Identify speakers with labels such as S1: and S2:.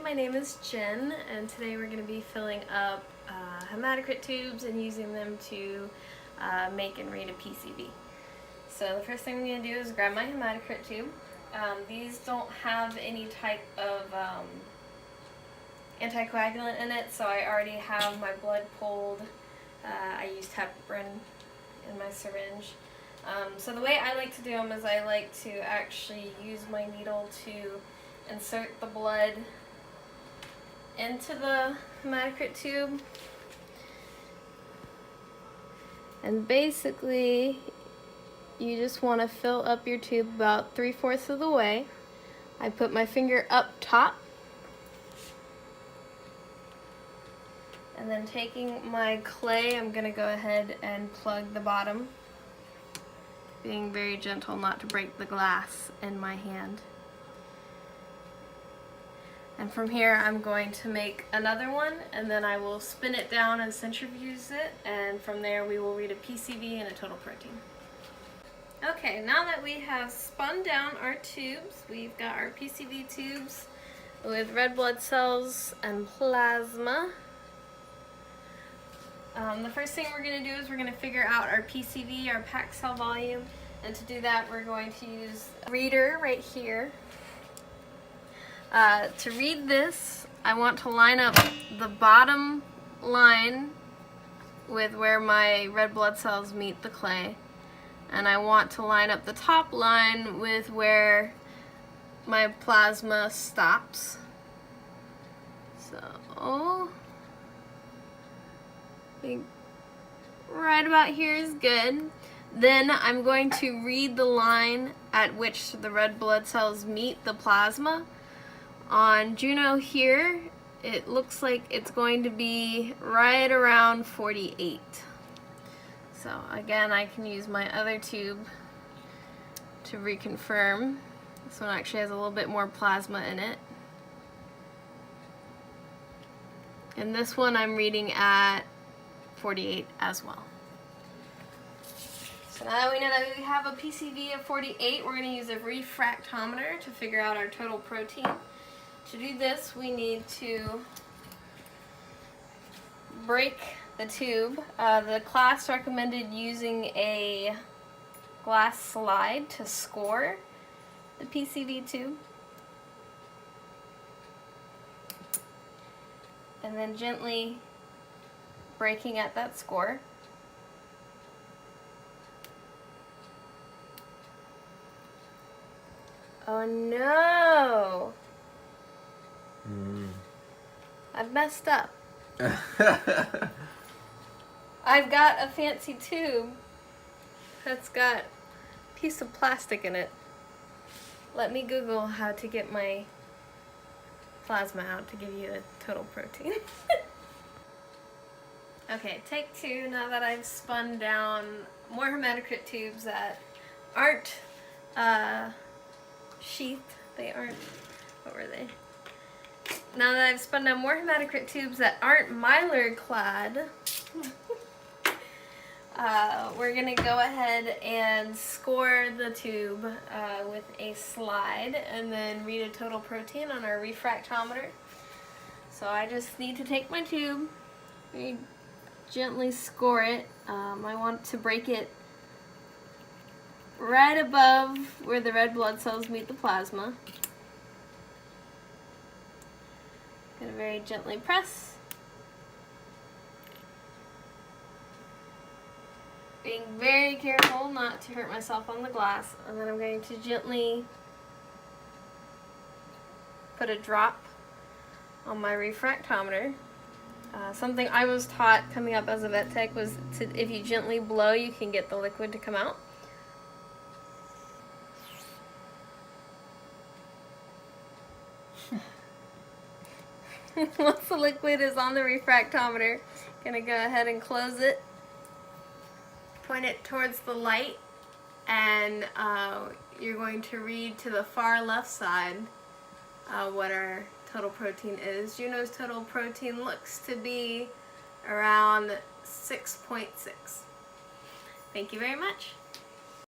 S1: my name is Jen, and today we're going to be filling up hematocrit tubes and using them to make and read a PCV. So the first thing I'm going to do is grab my hematocrit tube. These don't have any type of anticoagulant in it, so I already have my blood pulled. I used heparin in my syringe. So the way I like to do them is I like to actually use my needle to insert the blood into the hematocrit tube. And basically, you just want to fill up your tube about 3/4 of the way. I put my finger up top. And then taking my clay, I'm going to go ahead and plug the bottom. Being very gentle not to break the glass in my hand. And from here I'm going to make another one, and then I will spin it down and centrifuge it, and from there we will read a PCV and a total protein. Okay, now that we have spun down our tubes, we've got our PCV tubes with red blood cells and plasma. The first thing we're going to do is we're going to figure out our PCV, our packed cell volume, and to do that we're going to use a reader right here. To read this, I want to line up the bottom line with where my red blood cells meet the clay, and I want to line up the top line with where my plasma stops. So I think right about here is good. Then I'm going to read the line at which the red blood cells meet the plasma. On Juno here, it looks like it's going to be right around 48. So again, I can use my other tube to reconfirm. This one actually has a little bit more plasma in it. And this one I'm reading at 48 as well. So now that we know that we have a PCV of 48, we're going to use a refractometer to figure out our total protein. To do this, we need to break the tube. The class recommended using a glass slide to score the PCV tube. And then gently breaking at that score. Oh no! I've messed up. I've got a fancy tube that's got a piece of plastic in it. Let me Google how to get my plasma out to give you the total protein. Okay, take two. Now that I've spun down more hematocrit tubes that aren't sheathed, they aren't, what were they? Now that I've spun down more hematocrit tubes that aren't mylar clad, we're going to go ahead and score the tube with a slide and then read a total protein on our refractometer. So I just need to take my tube, gently score it. I want to break it right above where the red blood cells meet the plasma. Gonna very gently press. Being very careful not to hurt myself on the glass, and then I'm going to gently put a drop on my refractometer. Something I was taught coming up as a vet tech was if you gently blow, you can get the liquid to come out. Once the liquid is on the refractometer, gonna go ahead and close it, point it towards the light, and you're going to read to the far left side what our total protein is. Juno's total protein looks to be around 6.6. Thank you very much.